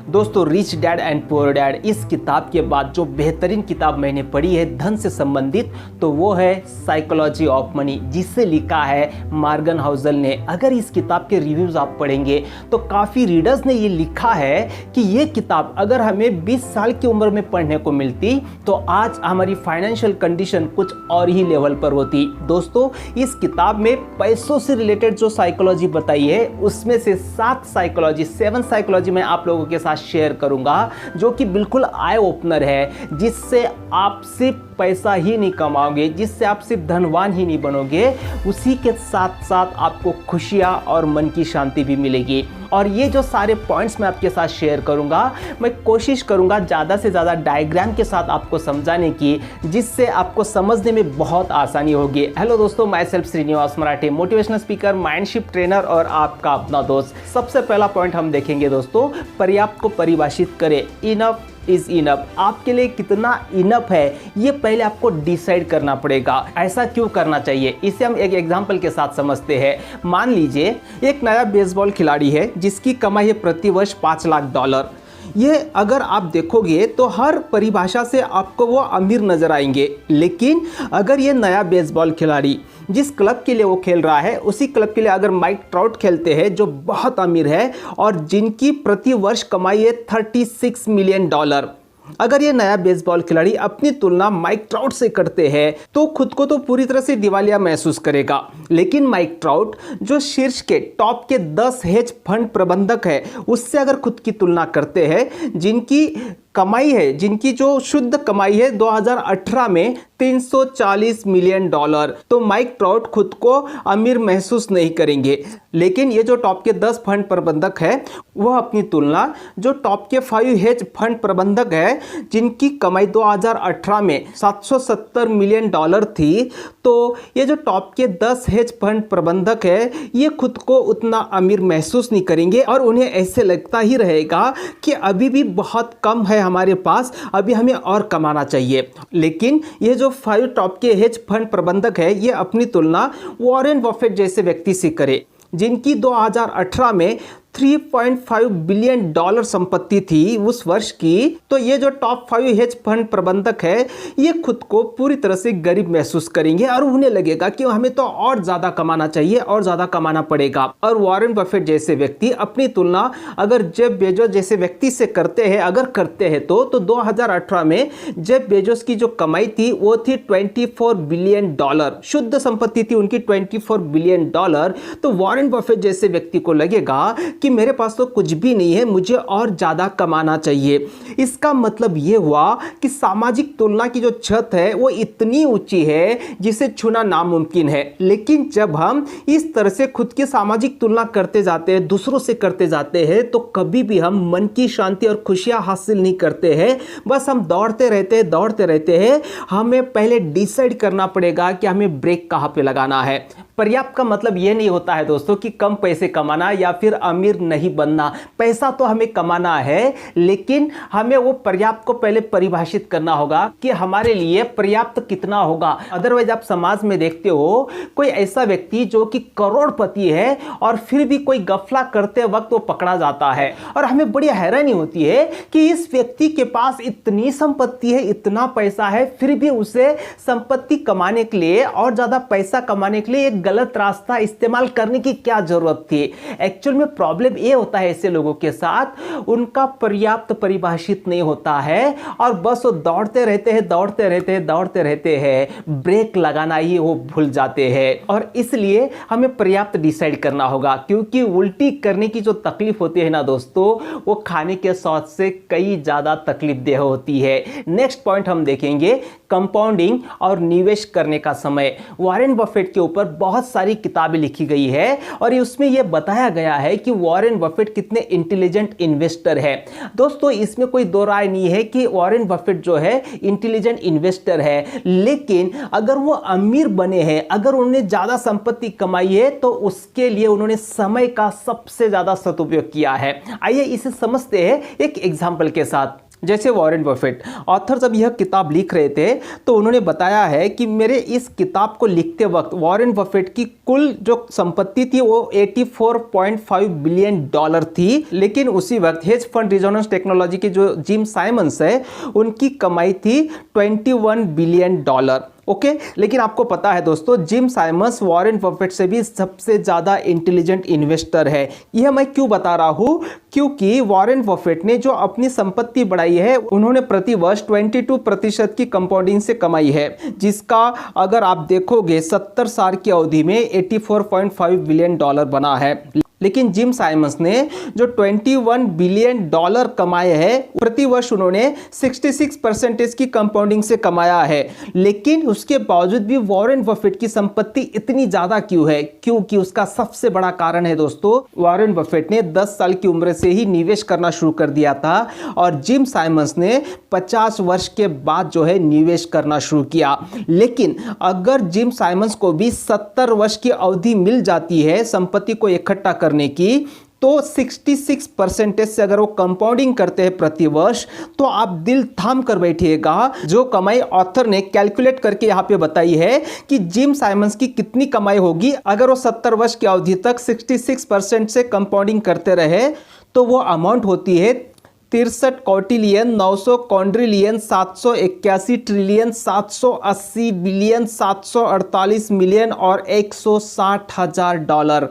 दोस्तों rich dad and poor dad इस किताब के बाद जो बेहतरीन किताब मैंने पढ़ी है धन से संबंधित, तो वो है साइकोलॉजी ऑफ मनी, जिसे लिखा है मॉर्गन हाउसल ने। अगर इस किताब के रिव्यूज आप पढ़ेंगे तो काफ़ी रीडर्स ने ये लिखा है कि ये किताब अगर हमें 20 साल की उम्र में पढ़ने को मिलती तो आज हमारी फाइनेंशियल कंडीशन कुछ और ही लेवल पर होती। दोस्तों इस किताब में पैसों से रिलेटेड जो साइकोलॉजी बताई है उसमें से 7 साइकोलॉजी मैं आप लोगों के साथ शेयर करूंगा, जो कि बिल्कुल आई ओपनर है, जिससे आप सिर्फ पैसा ही नहीं कमाओगे, जिससे आप सिर्फ धनवान ही नहीं बनोगे, उसी के साथ साथ आपको खुशियां और मन की शांति भी मिलेगी। और ये जो सारे पॉइंट्स मैं आपके साथ शेयर करूंगा, मैं कोशिश करूंगा ज़्यादा से ज़्यादा डायग्राम के साथ आपको समझाने की, जिससे आपको समझने में बहुत आसानी होगी। हेलो दोस्तों, my self Srinivas Marathe, motivational speaker, माइंडशिफ्ट trainer और आपका अपना दोस्त। सबसे पहला पॉइंट हम देखेंगे दोस्तों, पर्याप्त को परिभाषित करें। इनफ इज इनफ, आपके लिए कितना इनफ है ये पहले आपको डिसाइड करना पड़ेगा। ऐसा क्यों करना चाहिए, इसे हम एक एग्जांपल के साथ समझते हैं। मान लीजिए एक नया बेसबॉल खिलाड़ी है जिसकी कमाई है प्रति वर्ष $5 लाख। ये अगर आप देखोगे तो हर परिभाषा से आपको वो अमीर नजर आएंगे, लेकिन अगर ये नया बेसबॉल खिलाड़ी जिस क्लब के लिए वो खेल रहा है उसी क्लब के लिए अगर माइक ट्राउट खेलते हैं जो बहुत अमीर है और जिनकी प्रति वर्ष कमाई है $36 मिलियन, अगर ये नया बेसबॉल खिलाड़ी अपनी तुलना माइक ट्राउट से करते हैं तो खुद को तो पूरी तरह से दिवालिया महसूस करेगा। लेकिन माइक ट्राउट जो शीर्ष के टॉप के 10 हेज फंड प्रबंधक है उससे अगर खुद की तुलना करते हैं, जिनकी कमाई है, जिनकी जो शुद्ध कमाई है 2018 में $340 मिलियन, तो माइक ट्राउट खुद को अमीर महसूस नहीं करेंगे। लेकिन ये जो टॉप के 10 फंड प्रबंधक है वह अपनी तुलना जो टॉप के 5 हेज फंड प्रबंधक है जिनकी कमाई 2018 में $770 मिलियन थी, तो ये जो टॉप के 10 हेज फंड प्रबंधक है ये खुद को उतना अमीर महसूस नहीं करेंगे और उन्हें ऐसे लगता ही रहेगा कि अभी भी बहुत कम है हमारे पास, अभी हमें और कमाना चाहिए। लेकिन ये जो 5 टॉप के हेज फंड प्रबंधक है ये अपनी तुलना वॉरेन बफेट जैसे व्यक्ति से करे जिनकी 2018 में $3.5 बिलियन संपत्ति थी उस वर्ष की। तो ये जो टॉप 5 हेज फंड प्रबंधक है ये खुद को पूरी तरह से गरीब महसूस करेंगे और उन्हें लगेगा कि हमें तो और ज्यादा कमाना चाहिए और ज्यादा कमाना पड़ेगा। और वॉरेन बफेट जैसे व्यक्ति अपनी तुलना अगर जेफ बेजोस जैसे व्यक्ति से करते हैं, अगर करते हैं तो 2018 में जेफ बेजोस की जो कमाई थी वो थी $24 बिलियन, शुद्ध संपत्ति थी उनकी $24 बिलियन। तो वॉरेन बफेट जैसे व्यक्ति को लगेगा कि मेरे पास तो कुछ भी नहीं है, मुझे और ज्यादा कमाना चाहिए। इसका मतलब यह हुआ कि सामाजिक तुलना की जो छत है वो इतनी ऊंची है जिसे छूना नामुमकिन है। लेकिन जब हम इस तरह से खुद की सामाजिक तुलना करते जाते हैं, दूसरों से करते जाते हैं, तो कभी भी हम मन की शांति और खुशियां हासिल नहीं करते हैं। बस हम दौड़ते रहते हैं। हमें पहले डिसाइड करना पड़ेगा कि हमें ब्रेक कहां पे लगाना है। पर्याप्त का मतलब यह नहीं होता है दोस्तों कि कम पैसे कमाना या फिर अमीर नहीं बनना। पैसा तो हमें कमाना है, लेकिन हमें वो पर्याप्त को पहले परिभाषित करना होगा कि हमारे लिए पर्याप्त कितना होगा। अदरवाइज आप समाज में देखते हो कोई ऐसा व्यक्ति जो कि करोड़पति है और फिर भी कोई गफला करते वक्त वो पकड़ा जाता है और हमें बड़ी हैरानी होती है कि इस व्यक्ति के पास इतनी संपत्ति है, इतना पैसा है, फिर भी उसे संपत्ति कमाने के लिए और ज्यादा पैसा कमाने के लिए गलत रास्ता इस्तेमाल करने की क्या जरूरत थी। एक्चुअल में प्रॉब्लम ये होता है ऐसे लोगों के साथ, उनका पर्याप्त परिभाषित नहीं होता है और बस वो दौड़ते रहते हैं, ब्रेक लगाना ही वो भूल जाते हैं। और इसलिए हमें पर्याप्त डिसाइड करना होगा, क्योंकि उल्टी करने की जो तकलीफ होती है ना दोस्तों, वो खाने के स्वाद से कई ज्यादा तकलीफ देह होती है। नेक्स्ट पॉइंट हम देखेंगे कंपाउंडिंग और निवेश करने का समय। वॉरेन बफेट के ऊपर बहुत सारी किताबें लिखी गई है और उसमें यह बताया गया है कि वॉरेन बफेट कितने इंटेलिजेंट इन्वेस्टर है। दोस्तों इसमें कोई दो राय नहीं है कि वॉरेन बफेट जो है इंटेलिजेंट इन्वेस्टर है, लेकिन अगर वो अमीर बने हैं, अगर उन्होंने ज्यादा संपत्ति कमाई है, तो उसके लिए उन्होंने समय का सबसे ज्यादा सदुपयोग किया है। आइए इसे समझते हैं एक एग्जाम्पल के साथ। जैसे वॉरेन बफेट ऑथर जब यह किताब लिख रहे थे तो उन्होंने बताया है कि मेरे इस किताब को लिखते वक्त वॉरेन बफेट की कुल जो संपत्ति थी वो 84.5 बिलियन डॉलर थी, लेकिन उसी वक्त हेज फंड रेजोनेंस टेक्नोलॉजी के जो जिम साइमंस है उनकी कमाई थी 21 बिलियन डॉलर। ओके लेकिन आपको पता है दोस्तों, जिम साइमंस वॉरेन बफेट से भी सबसे ज्यादा इंटेलिजेंट इन्वेस्टर है। यह मैं क्यों बता रहा हूं, क्योंकि वॉरेन बफेट ने जो अपनी संपत्ति बढ़ाई है उन्होंने प्रति वर्ष 22% की कंपाउंडिंग से कमाई है, जिसका अगर आप देखोगे 70 साल की अवधि में 84.5 बिलियन डॉलर बना है। लेकिन जिम साइमंस ने जो 21 बिलियन डॉलर कमाए हैं प्रति वर्ष उन्होंने 66% की कंपाउंडिंग से कमाया है। लेकिन उसके बावजूद भी वॉरेन बफेट की संपत्ति इतनी ज्यादा क्यों है? क्योंकि उसका सबसे बड़ा कारण है दोस्तों, वॉरेन बफेट ने 10 साल की उम्र से ही निवेश करना शुरू कर दिया था और जिम साइमंस ने 50 वर्ष के बाद जो है निवेश करना शुरू किया। लेकिन अगर जिम साइमंस को भी 70 वर्ष की अवधि मिल जाती है संपत्ति को इकट्ठा करने की, तो 66% से अगर वो कंपाउंडिंग करते हैं प्रति वर्ष, तो आप दिल थाम कर बैठिएगा। जो कमाई ऑथर ने कैलकुलेट करके यहाँ पे बताई है कि जिम साइमंस की कितनी कमाई होगी अगर वो 70 वर्ष की अवधि तक 66% से कंपाउंडिंग करते रहे, तो वो अमाउंट होती है 63 कौटिलियन 900 कॉन्ड्रिलियन 781 ट्रिलियन 780 बिलियन 748 मिलियन और 160,000 डॉलर।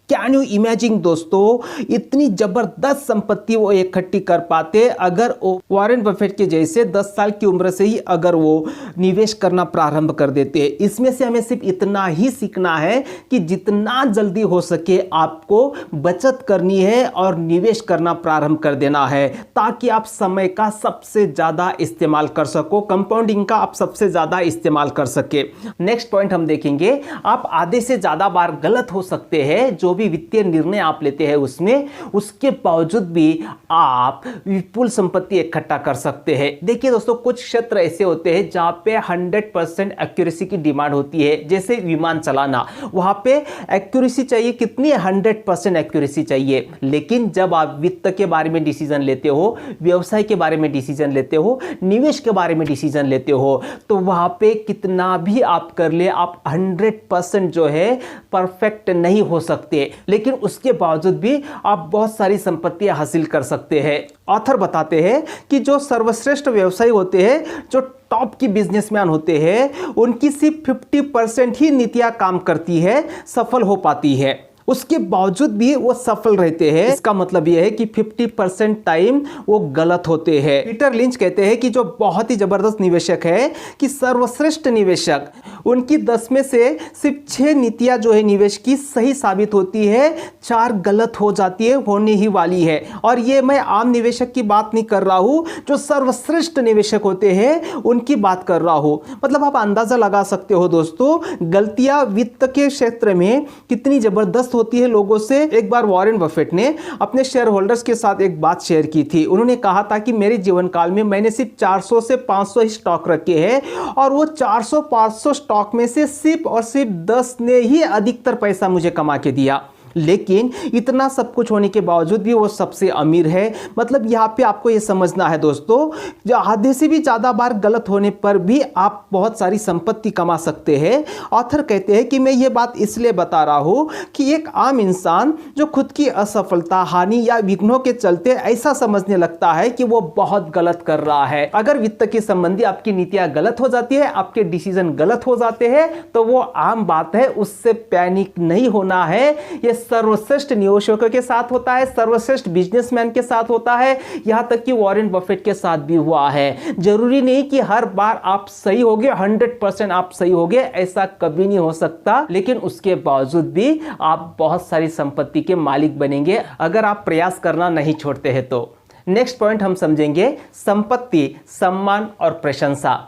कैन यू इमेजिन दोस्तों, इतनी जबरदस्त संपत्ति वो इकट्ठी कर पाते अगर वॉरेन बफेट के जैसे 10 साल की उम्र से ही अगर वो निवेश करना प्रारंभ कर देते। इसमें से हमें सिर्फ इतना ही सीखना है कि जितना जल्दी हो सके आपको बचत करनी है और निवेश करना प्रारंभ कर देना है, ताकि आप समय का सबसे ज्यादा इस्तेमाल कर सको, कंपाउंडिंग का आप सबसे ज्यादा इस्तेमाल कर सके। नेक्स्ट पॉइंट हम देखेंगे, आप आधे से ज्यादा बार गलत हो सकते हैं जो भी वित्तीय निर्णय आप लेते हैं उसमें, उसके बावजूद भी आप विपुल संपत्ति इकट्ठा कर सकते हैं। देखिए दोस्तों, कुछ क्षेत्र ऐसे होते हैं जहां पे 100% एक्यूरेसी की डिमांड होती है, जैसे विमान चलाना, वहां पे एक्यूरेसी चाहिए कितनी, 100% एक्यूरेसी चाहिए। लेकिन जब आप वित्त के बारे में डिसीजन लेते हो, व्यवसाय के बारे में डिसीजन लेते हो, निवेश के बारे में डिसीजन लेते हो, तो वहां पे कितना भी आप कर ले, आप 100% जो है परफेक्ट नहीं हो सकते, लेकिन उसके बावजूद भी आप बहुत सारी संपत्तियां हासिल कर सकते हैं। ऑथर बताते हैं कि जो सर्वश्रेष्ठ व्यवसायी होते हैं, जो टॉप की बिजनेसमैन होते हैं, उनकी सिर्फ 50% ही नीतियां काम करती है, सफल हो पाती है। उसके बावजूद भी वो सफल रहते हैं। इसका मतलब यह है कि 50% टाइम वो गलत होते हैं। पीटर लिंच कहते हैं कि जो बहुत ही जबरदस्त निवेशक है कि सर्वश्रेष्ठ निवेशक, उनकी 10 में से सिर्फ 6 नीतियां जो है निवेश की सही साबित होती है, 4 गलत हो जाती है, होने ही वाली है। और ये मैं आम निवेशक की बात नहीं कर रहा हूं, जो सर्वश्रेष्ठ निवेशक होते हैं उनकी बात कर रहा हूं। मतलब आप अंदाजा लगा सकते हो दोस्तों, गलतियां वित्त के क्षेत्र में कितनी जबरदस्त होती है लोगों से। एक बार वॉरेन बफेट ने अपने शेयर होल्डर्स के साथ एक बात शेयर की थी। उन्होंने कहा था कि मेरे जीवन काल में मैंने सिर्फ 400 से 500 ही स्टॉक रखे हैं और वो 400-500 स्टॉक में से सिर्फ और सिर्फ 10 ने ही अधिकतर पैसा मुझे कमा के दिया। लेकिन इतना सब कुछ होने के बावजूद भी वो सबसे अमीर है। मतलब यहाँ पे आपको ये समझना है दोस्तों, जो आधे से भी ज़्यादा बार गलत होने पर भी आप बहुत सारी संपत्ति कमा सकते हैं। ऑथर कहते हैं कि मैं ये बात इसलिए बता रहा हूँ कि एक आम इंसान जो खुद की असफलता, हानि या विघ्नों के चलते ऐसा समझने लगता है कि वो बहुत गलत कर रहा है। अगर वित्त के संबंधी आपकी नीतियाँ गलत हो जाती है, आपके डिसीजन गलत हो जाते हैं, तो वो आम बात है, उससे पैनिक नहीं होना है। ये सर्वश्रेष्ठ निवेशकों के साथ होता है, सर्वश्रेष्ठ बिजनेसमैन के साथ होता है, यहां तक कि वॉरेन बफेट के साथ भी हुआ है। जरूरी नहीं कि हर बार आप सही होगे, 100% आप सही होगे, ऐसा कभी नहीं हो सकता। लेकिन उसके बावजूद भी आप बहुत सारी संपत्ति के मालिक बनेंगे अगर आप प्रयास करना नहीं छोड़ते हैं तो। नेक्स्ट पॉइंट हम समझेंगे, संपत्ति, सम्मान और प्रशंसा।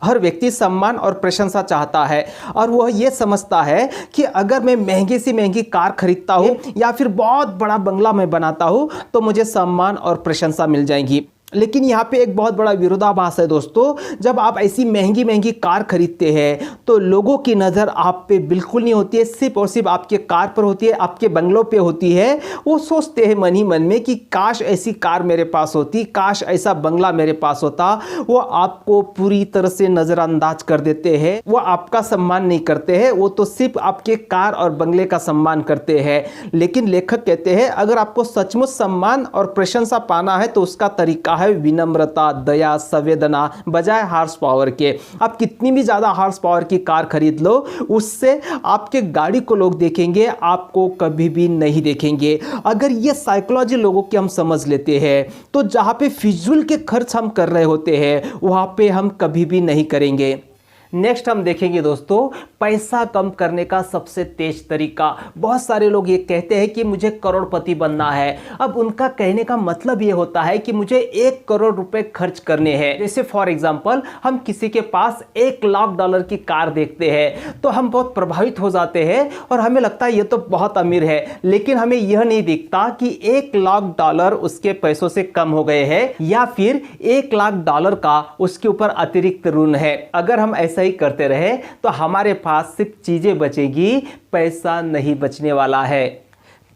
हर व्यक्ति सम्मान और प्रशंसा चाहता है और वह यह समझता है कि अगर मैं महंगी से महंगी कार खरीदता हूं या फिर बहुत बड़ा बंगला मैं बनाता हूं तो मुझे सम्मान और प्रशंसा मिल जाएगी। लेकिन यहाँ पे एक बहुत बड़ा विरोधाभास है दोस्तों। जब आप ऐसी महंगी महंगी कार खरीदते हैं तो लोगों की नज़र आप पे बिल्कुल नहीं होती है, सिर्फ और सिर्फ आपके कार पर होती है, आपके बंगलों पे होती है। वो सोचते हैं मन ही मन में कि काश ऐसी कार मेरे पास होती, काश ऐसा बंगला मेरे पास होता। वो आपको पूरी तरह से नज़रअंदाज कर देते हैं, वो आपका सम्मान नहीं करते हैं, वो तो सिर्फ आपके कार और बंगले का सम्मान करते हैं। लेकिन लेखक कहते हैं अगर आपको सचमुच सम्मान और प्रशंसा पाना है तो उसका तरीका है विनम्रता, दया, संवेदना, बजाय हॉर्स पावर के। आप कितनी भी ज़्यादा हॉर्स पावर की कार खरीद लो, उससे आपके गाड़ी को लोग देखेंगे, आपको कभी भी नहीं देखेंगे। अगर ये साइकोलॉजी लोगों की हम समझ लेते हैं तो जहाँ पे फिजूल के खर्च हम कर रहे होते हैं वहाँ पे हम कभी भी नहीं करेंगे। नेक्स्ट हम देखेंगे दोस्तों पैसा कम करने का सबसे तेज तरीका। बहुत सारे लोग ये कहते हैं कि मुझे करोड़पति बनना है। अब उनका कहने का मतलब ये होता है कि मुझे 1 करोड़ रुपए खर्च करने हैं। जैसे फॉर एग्जांपल हम किसी के पास $1,00,000 की कार देखते हैं तो हम बहुत प्रभावित हो जाते हैं और हमें लगता है ये तो बहुत अमीर है, लेकिन हमें यह नहीं दिखता कि $1,00,000 उसके पैसों से कम हो गए हैं या फिर $1,00,000 का उसके ऊपर अतिरिक्त ऋण है। अगर हम ऐसा ही करते रहे तो हमारे पास सिर्फ चीजें बचेगी, पैसा नहीं बचने वाला है।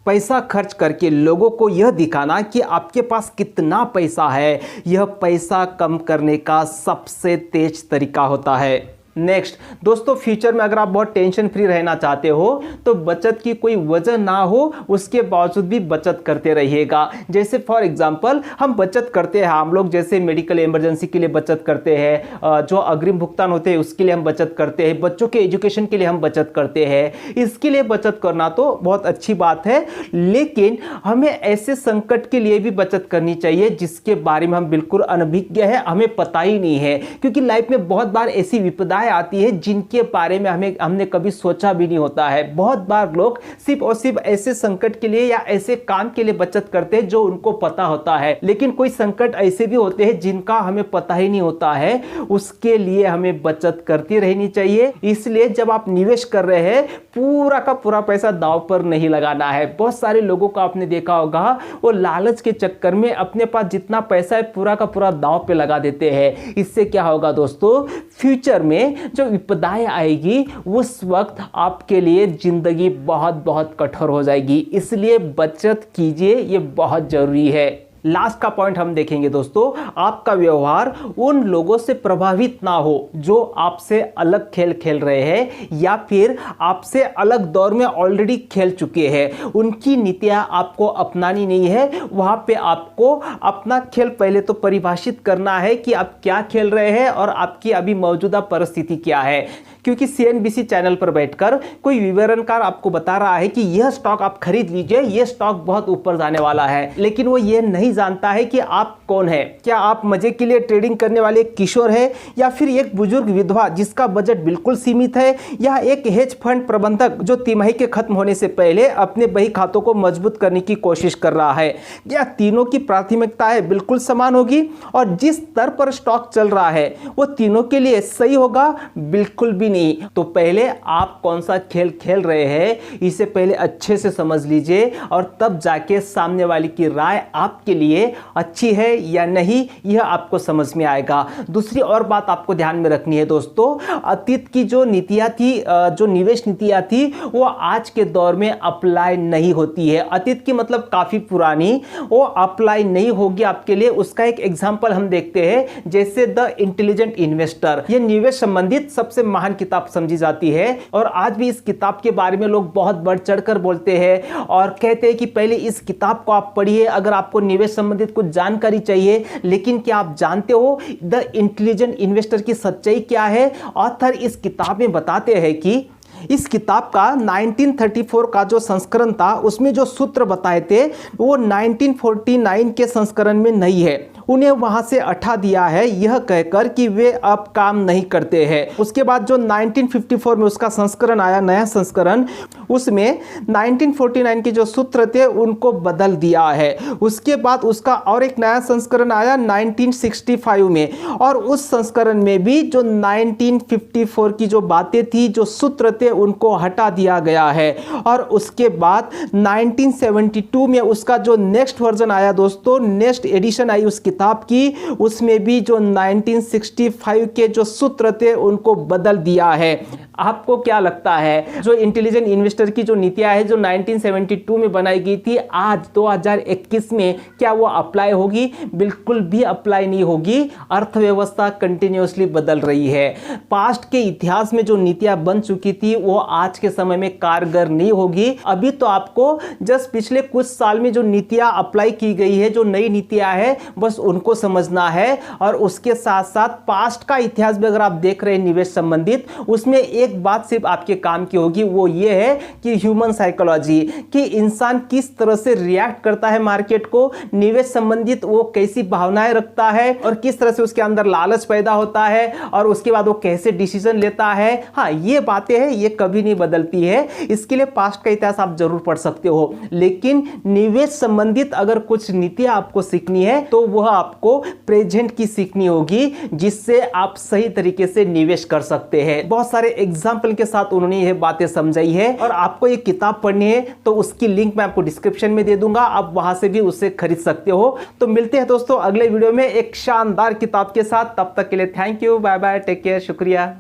पैसा खर्च करके लोगों को यह दिखाना कि आपके पास कितना पैसा है, यह पैसा कम करने का सबसे तेज तरीका होता है। नेक्स्ट दोस्तों, फ्यूचर में अगर आप बहुत टेंशन फ्री रहना चाहते हो तो बचत की कोई वजह ना हो उसके बावजूद भी बचत करते रहिएगा। जैसे फॉर एग्जांपल हम बचत करते हैं, हम लोग जैसे मेडिकल इमरजेंसी के लिए बचत करते हैं, जो अग्रिम भुगतान होते हैं उसके लिए हम बचत करते हैं, बच्चों के एजुकेशन के लिए हम बचत करते हैं। इसके लिए बचत करना तो बहुत अच्छी बात है, लेकिन हमें ऐसे संकट के लिए भी बचत करनी चाहिए जिसके बारे में हम बिल्कुल अनभिज्ञ हैं, हमें पता ही नहीं है। क्योंकि लाइफ में बहुत बार ऐसी विपदाएं आती है जिनके बारे में हमने कभी सोचा भी नहीं होता है। बहुत बार लोग सिर्फ और सिर्फ ऐसे संकट के लिए या ऐसे काम के लिए बचत करते हैं जो उनको पता होता है, लेकिन कोई संकट ऐसे भी होते हैं जिनका हमें पता ही नहीं होता है, उसके लिए हमें बचत करती रहनी चाहिए। इसलिए जब आप निवेश कर रहे हैं पूरा का पूरा पैसा दांव पर नहीं लगाना है। बहुत सारे लोगों को आपने देखा होगा वो लालच के चक्कर में अपने पास जितना पैसा है पूरा का पूरा दांव पे लगा देते हैं। इससे क्या होगा दोस्तों, फ्यूचर में जो विपदाएं आएगी उस वक्त आपके लिए जिंदगी बहुत बहुत कठोर हो जाएगी। इसलिए बचत कीजिए, ये बहुत जरूरी है। लास्ट का पॉइंट हम देखेंगे दोस्तों, आपका व्यवहार उन लोगों से प्रभावित ना हो जो आपसे अलग खेल खेल रहे हैं या फिर आपसे अलग दौर में ऑलरेडी खेल चुके हैं। उनकी नीतियां आपको अपनानी नहीं है। वहां पे आपको अपना खेल पहले तो परिभाषित करना है कि आप क्या खेल रहे हैं और आपकी अभी मौजूदा परिस्थिति क्या है। क्योंकि CNBC चैनल पर बैठकर कोई विवरणकार आपको बता रहा है कि यह स्टॉक आप खरीद लीजिए, यह स्टॉक बहुत ऊपर जाने वाला है, लेकिन वो यह नहीं जानता है कि आप कौन है। क्या आप मजे के लिए ट्रेडिंग करने वाले एक किशोर है या फिर एक बुजुर्ग विधवा जिसका बजट बिल्कुल सीमित है, या एक हेज फंड प्रबंधक जो तिमाही के खत्म होने से पहले अपने बही खातों को मजबूत करने की कोशिश कर रहा है। क्या तीनों की प्राथमिकताएं बिल्कुल समान होगी और जिस स्तर पर स्टॉक चल रहा है वो तीनों के लिए सही होगा? बिल्कुल भी नहीं। तो पहले आप कौन सा खेल खेल रहे हैं इसे पहले अच्छे से समझ लीजिए और तब जाके सामने वाले की राय आपके लिए अच्छी है या नहीं यह आपको समझ में आएगा। दूसरी और बात आपको ध्यान में रखनी है दोस्तों, अतीत की जो नीतियां थी, जो निवेश नीतियां थी, वो आज के दौर में अप्लाई नहीं होती है। अतीत की मतलब काफी पुरानी, वो अप्लाई नहीं होगी आपके लिए। उसका एक एग्जांपल हम देखते हैं, जैसे द इंटेलिजेंट इन्वेस्टर। यह निवेश संबंधित सबसे महान किताब समझी जाती है और आज भी इस किताब के बारे में लोग बहुत बढ़ चढ़कर बोलते हैं और कहते हैं कि पहले इस किताब को आप पढ़िए अगर आपको निवेश संबंधित कुछ जानकारी चाहिए। लेकिन क्या आप जानते हो द इंटेलिजेंट इन्वेस्टर की सच्चाई क्या है? ऑथर इस किताब में बताते हैं कि इस किताब का 1934 का जो संस्करण था उसमें जो सूत्र बताए थे वो 1949 के संस्करण में नहीं है। उन्हें वहां से हटा दिया है यह कहकर कि वे अब काम नहीं करते हैं। उसके बाद जो 1954 में उसका संस्करण आया, नया संस्करण, उसमें 1949 के जो सूत्र थे उनको बदल दिया है। उसके बाद उसका और एक नया संस्करण आया 1965 में और उस संस्करण में भी जो 1954 की जो बातें थी, जो सूत्र थे, उनको हटा दिया गया है। और उसके बाद 1972 में उसका जो नेक्स्ट वर्जन आया दोस्तों, नेक्स्ट एडिशन आई उस किताब की, उसमें भी जो 1965 के जो सूत्र थे उनको बदल दिया है। आपको क्या लगता है जो इंटेलिजेंट इन्वेस्टर की जो नीतियां है जो 1972 में बनाई गई थी, आज 2021 में क्या वो अप्लाई होगी? बिल्कुल भी अप्लाई नहीं होगी। अर्थव्यवस्था कंटिन्यूअसली बदल रही है। पास्ट के इतिहास में जो नीतियां बन चुकी थी वो आज के समय में कारगर नहीं होगी। अभी तो आपको जस्ट पिछले कुछ साल में जो नीतियां अप्लाई की गई है, जो नई नीतियां है, बस उनको समझना है। और उसके साथ साथ पास्ट का इतिहास भी अगर आप देख रहे हैं निवेश संबंधित, उसमें एक बात सिर्फ आपके काम की होगी, वो ये है कि ह्यूमन साइकोलॉजी, कि इंसान किस तरह से रिएक्ट करता है मार्केट को, निवेश संबंधित वो कैसी भावनाएं रखता है और किस तरह से उसके अंदर लालच पैदा होता है और उसके बाद वो कैसे डिसीजन लेता है। हाँ, ये बातें हैं, ये कभी नहीं बदलती है। इसके लिए पास्ट का इतिहास आप जरूर पढ़ सकते हो, लेकिन निवेश संबंधित अगर कुछ नीतियां आपको सीखनी है तो वह आपको प्रेजेंट की सीखनी होगी, जिससे आप सही तरीके से निवेश कर सकते हैं। बहुत सारे एग्जाम्पल के साथ उन्होंने यह बातें समझाई है। और आपको ये किताब पढ़नी है तो उसकी लिंक मैं आपको डिस्क्रिप्शन में दे दूंगा, आप वहां से भी उसे खरीद सकते हो। तो मिलते हैं दोस्तों अगले वीडियो में एक शानदार किताब के साथ। तब तक के लिए thank you, bye bye, take care, शुक्रिया।